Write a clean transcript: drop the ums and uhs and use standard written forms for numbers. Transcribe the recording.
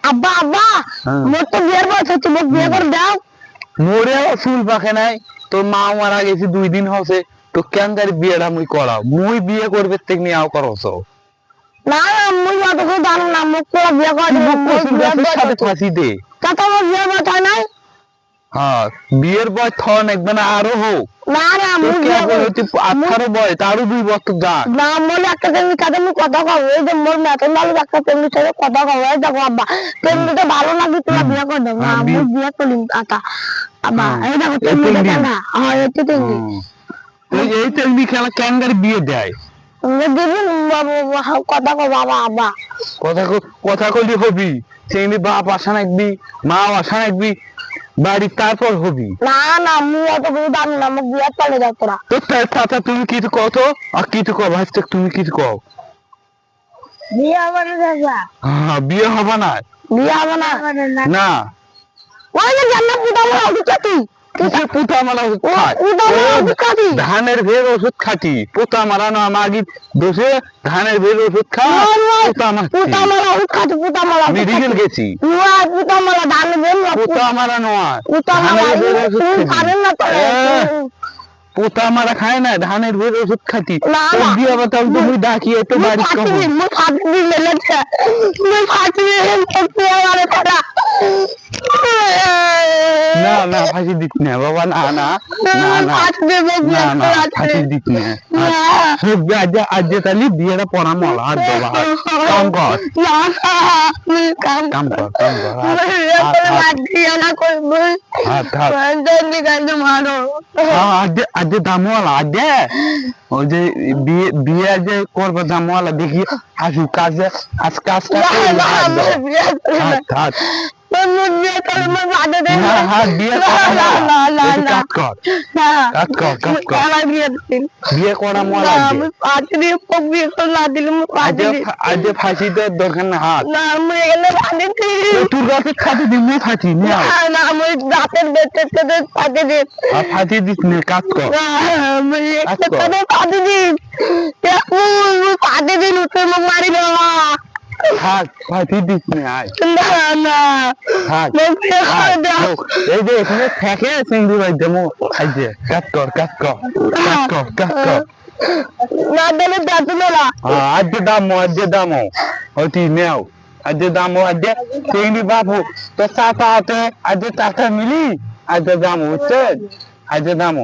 আব্বা আব্বা মোর তো বিয়ের বয়স হচ্ছে, মোক বিয়ে করে দাও। মোরে চুল পাকে নাই, তোর মা মারা গেছে 2 দিন হচ্ছে, তো কেন তার বিয়েটা মুই করাও, মুই বিয়ে করবে থেকে নিয়ে আও করছ। না মুই অত কিছু জানো না, মোক তো বিয়ে করে তুই দেবো। মোক কসুর গাছের সাথে ফাঁসি দে। তা তো আমার বিয়ের বয়স হয় নাই। হ্যাঁ, বিয়ের বয়স থন একবার আরো হোক। না না তোর মুই কে বিয়ে বলে হচ্ছে 18 বয়স, তারও 2 বছর যা। না মোর একটা তেমনি সাথে আমি কথা কব, এই যে মোর মেতন ভালো একটা তেমনি সাথে কথা কব, এই দেখো আব্বা তেমনিটা ভালো লাগে, তোরা বিয়ে করে দেবো। না মুই বিয়ে করি আতা আব্বা, এই দেখো তেমনিটা কেনা। হ্যাঁ এই তো তেমনি। এই তেমনি খেলা ক্যাঙ্গার বিয়ে দেয়। দিবি কথা কব বাবা আব্বা। কথা কইলি হবি, সেগুলি বাপ আশা রাখবি, মা আশা রাখবি, বাড়ি তারপর হবি। না না মুই অত কিছু জানি না, মোক বিয়ে চলে যাও তোরা। তো চাচা তুমি কিছু কত আর কিছু কও, ভাইস্তে তুমি কিছু কও। বিয়ে হবে না চাচা? হ্যাঁ, বিয়ে হবে না। বিয়ে হবে না না ওই যে জান্নাত পুতা মারা ওষুধ তুই কিসের পুতা মারা ওষুধ খায়? ধানের ভের ওষুধ খাটি, পোতা মারানো আমাগি দোষে ধানের ভের ওষুধ খা, পুতা মারা ওষুধ খাচ্ছি, পুতা মারা মেডিকেল গেছি। পুতা মারা ধান পোতা মারা নয়, পুতা মারা খাবেন না তো। পোতা মারা খায় না, ধানের ভের ওষুধ খাটি। না বিয়ে বাতাও তুমি ডাকি একটু বাড়ি কম। না না ফাঁসি দিত না বাবা, না না না না না না ফাঁসি দিত না। আজ তাহলে বিয়েটা পড়া মলা আর বাবা কাম কর, কাম কর, কাম কর, আজ দামওয়ালা আজ ওই যে বিয়ে যে করবে দামওয়ালা দেখি হাসু কাজে আজ কাজটা হাত বিয়ে করা মলা আজ ফাঁসি দেওয়ার দরকার না। হাত তোর গাছে খাতে দিবি ফাঁসি ফাঁসি দিস না, কাজ কর থাক, ফাঁসি দিস না। এই যে এখানে থেকে চিংড়ি ভাই দেবো খাইছে, কাজ কর কাজ কর কাজ কর কাজ কর। আজ দাম হতি নেও, আজ দাম আজ চিংড়ি বাবু তো চাপা হাতে আজ টাকা মিলি, আজ দাম হচ্ছে আজ দাম